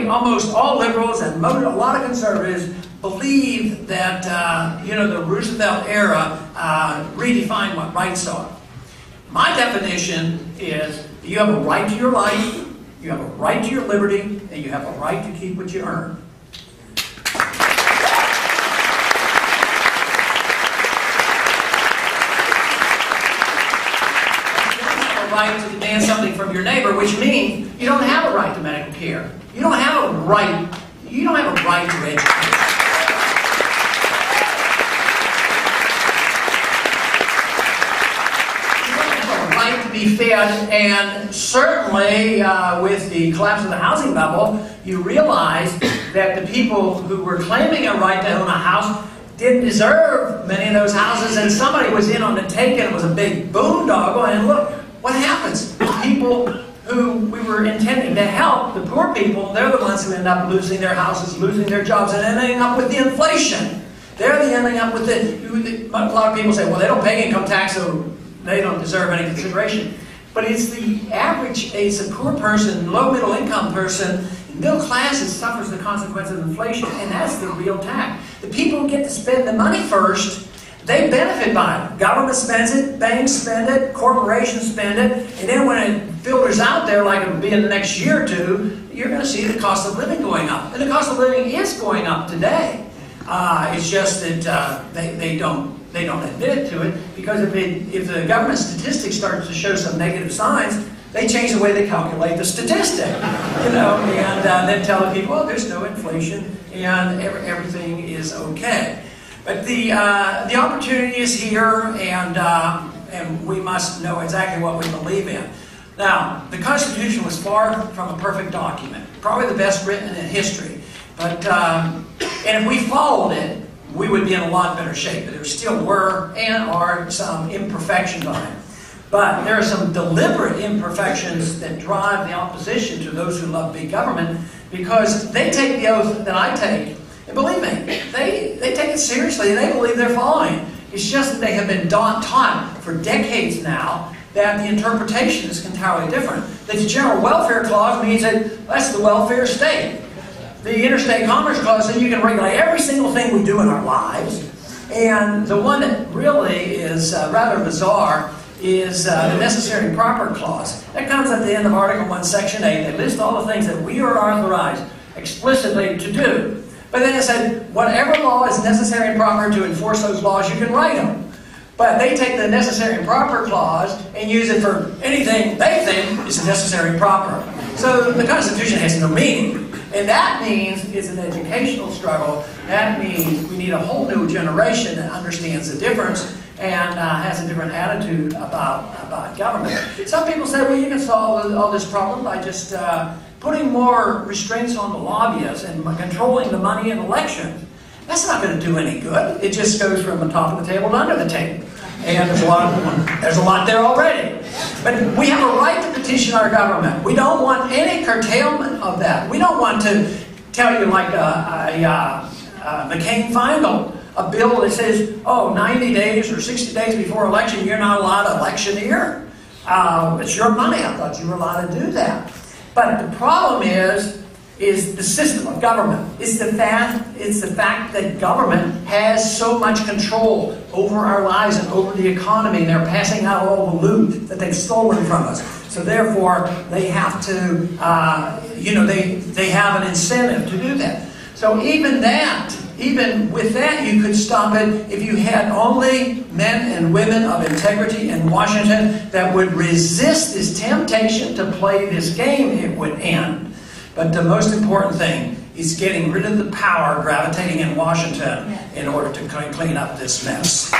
almost all liberals and a lot of conservatives believe that the Roosevelt era redefined what rights are. My definition is you have a right to your life, you have a right to your liberty, and you have a right to keep what you earn. Right to demand something from your neighbor, which means you don't have a right to medical care. You don't have a right. You don't have a right to education. You don't have a right to be fed, and certainly with the collapse of the housing bubble, you realize that the people who were claiming a right to own a house didn't deserve many of those houses, and somebody was in on the take, and it was a big boondoggle, and look. What happens? People who we were intending to help, the poor people, they're the ones who end up losing their houses, losing their jobs, and ending up with the inflation. They're ending up with a lot of people say, well, they don't pay income tax, so they don't deserve any consideration. But it's the average, it's a poor person, low middle income person, middle class that suffers the consequence of inflation, and that's the real tax. The people who get to spend the money first, they benefit by it. Government spends it, banks spend it, corporations spend it, and then when it filters out there, like it'll be in the next year or two, you're going to see the cost of living going up. And the cost of living is going up today. It's just that they don't admit to it, because if the government statistics start to show some negative signs, they change the way they calculate the statistic, and then tell the people, oh, there's no inflation and everything is okay. But the opportunity is here, and we must know exactly what we believe in. Now, the Constitution was far from a perfect document, probably the best written in history. But and if we followed it, we would be in a lot better shape. But there still were and are some imperfections on it. But there are some deliberate imperfections that drive the opposition to those who love big government, because they take the oath that I take. And believe me, they take it seriously, and they believe they're following. It's just that they have been taught for decades now that the interpretation is entirely different. The General Welfare Clause means that that's the welfare state. The Interstate Commerce Clause says you can regulate every single thing we do in our lives. And the one that really is rather bizarre is the Necessary and Proper Clause. That comes at the end of Article 1, Section 8. They list all the things that we are authorized explicitly to do. But then it said, whatever law is necessary and proper to enforce those laws, you can write them. But they take the Necessary and Proper Clause and use it for anything they think is necessary and proper. So the Constitution has no meaning. And that means it's an educational struggle. That means we need a whole new generation that understands the difference and has a different attitude about government. Some people say, well, you can solve all this problem by just putting more restraints on the lobbyists and controlling the money in elections. That's not going to do any good. It just goes from the top of the table to under the table. And there's a lot there already. But we have a right to petition our government. We don't want any curtailment of that. We don't want to tell you like McCain-Feingold, a bill that says, oh, 90 days or 60 days before election, you're not allowed to electioneer. It's your money. I thought you were allowed to do that. But the problem is the system of government. It's the fact that government has so much control over our lives and over the economy, and they're passing out all the loot that they've stolen from us. So therefore, they have to, they have an incentive to do that. So even with that, you could stop it if you had only men and women of integrity in Washington that would resist this temptation to play this game, it would end. But the most important thing is getting rid of the power gravitating in Washington in order to clean up this mess.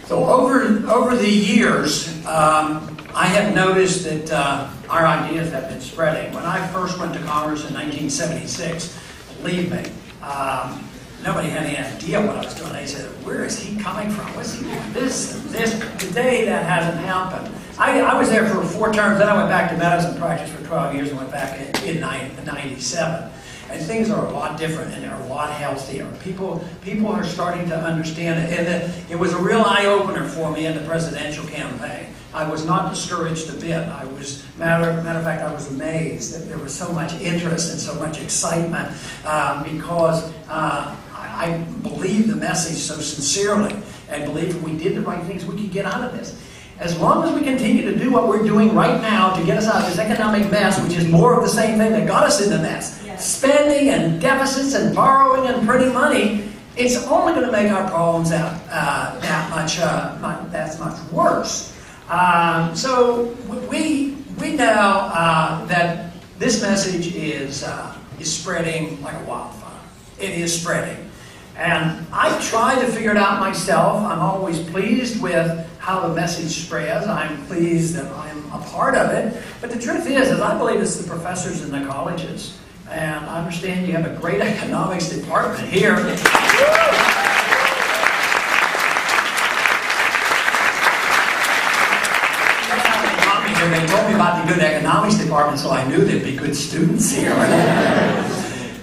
So over the years, I have noticed that our ideas have been spreading. When I first went to Congress in 1976, believe me, nobody had any idea what I was doing. They said, where is he coming from? What's he doing? This. Today, that hasn't happened. I was there for 4 terms, then I went back to medicine practice for 12 years and went back in 97. And things are a lot different, and they're a lot healthier. People are starting to understand it. And it was a real eye-opener for me in the presidential campaign. I was not discouraged a bit. I was, matter of fact, I was amazed that there was so much interest and so much excitement because I believed the message so sincerely and believed if we did the right things, we could get out of this. As long as we continue to do what we're doing right now to get us out of this economic mess, which is more of the same thing that got us in the mess, spending and deficits and borrowing and printing money, it's only going to make our problems that much worse. So we know that this message is spreading like a wildfire. It is spreading. And I try to figure it out myself. I'm always pleased with how the message spreads. I'm pleased that I'm a part of it. But the truth is I believe it's the professors in the colleges. And I understand you have a great economics department here. They told me about the good economics department, so I knew there'd be good students here.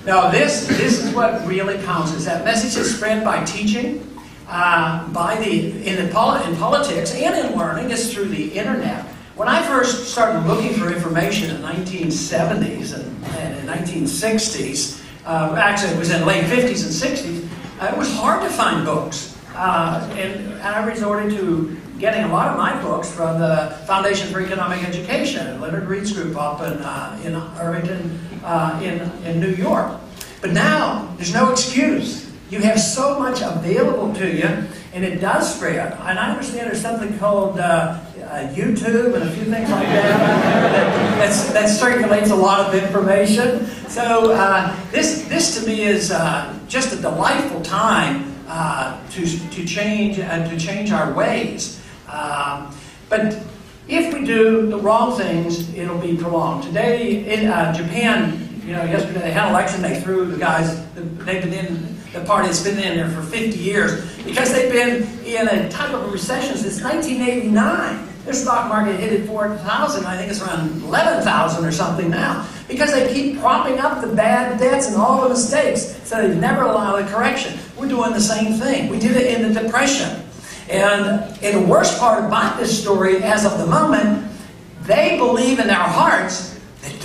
Now, this is what really counts, is that message is spread by teaching, in politics and in learning. It's through the internet. When I first started looking for information in the 1970s and in the 1960s, actually it was in the late 50s and 60s, it was hard to find books. And I resorted to getting a lot of my books from the Foundation for Economic Education, Leonard Reed's group up in Irvington, in New York. But now, there's no excuse. You have so much available to you, and it does spread. And I understand there's something called YouTube and a few things like that circulates a lot of information. So this to me is just a delightful time to change our ways. But if we do the wrong things, it'll be prolonged. Today in Japan, yesterday they had an election. They threw the guys. They've been in the party that's been in there for 50 years because they've been in a type of a recession since 1989. Their stock market hit at 4,000. I think it's around 11,000 or something now because they keep propping up the bad debts and all the mistakes. So they never allow the correction. We're doing the same thing. We did it in the Depression. And the worst part about this story, as of the moment, they believe in their hearts that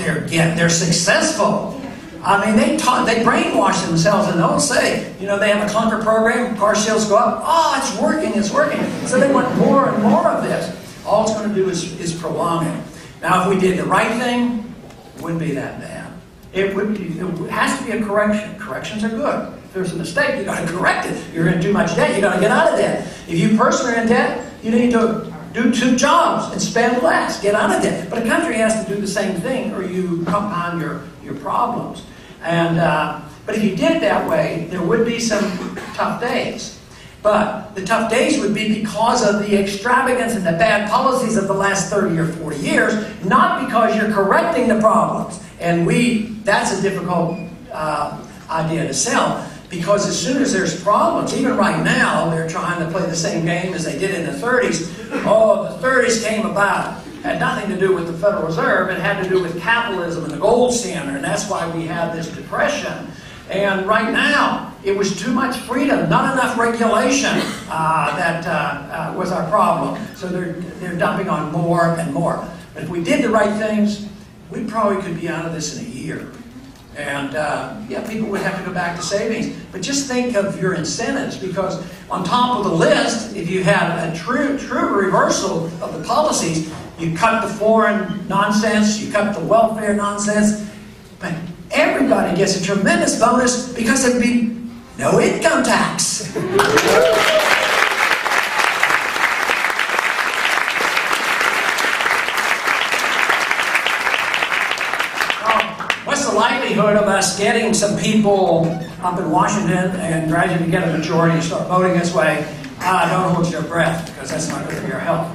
they're successful. I mean, they brainwash themselves, and they'll say, they have a clunker program, car sales go up. Oh, it's working, it's working. So they want more and more of this. All it's going to do is prolong it. Now, if we did the right thing, it wouldn't be that bad. It has to be a correction. Corrections are good. If there's a mistake, you've got to correct it. You're in too much debt, you've got to get out of debt. If you personally are in debt, you need to do 2 jobs and spend less. Get out of debt. But a country has to do the same thing, or you compound your problems. And but if you did it that way, there would be some tough days. But the tough days would be because of the extravagance and the bad policies of the last 30 or 40 years, not because you're correcting the problems. And that's a difficult idea to sell, because as soon as there's problems, even right now, they're trying to play the same game as they did in the 30s. Oh, the 30s came about. Had nothing to do with the Federal Reserve. It had to do with capitalism and the gold standard, and that's why we had this depression. And right now, it was too much freedom, not enough regulation that was our problem. So they're dumping on more and more. But if we did the right things, we probably could be out of this in a year. And people would have to go back to savings. But just think of your incentives, because on top of the list, if you had a true reversal of the policies, you cut the foreign nonsense, you cut the welfare nonsense, but everybody gets a tremendous bonus because there'd be no income tax. What's the likelihood of us getting some people up in Washington and gradually get a majority and start voting this way? Don't hold your breath, because that's not good for your health.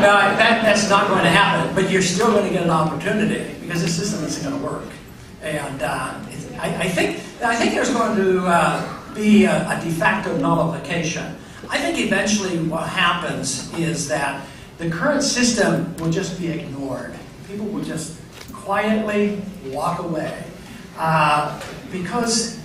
That's not going to happen, but you're still going to get an opportunity, because the system isn't going to work. And I think there's going to be a de facto nullification. I think eventually what happens is that the current system will just be ignored. People will just quietly walk away. because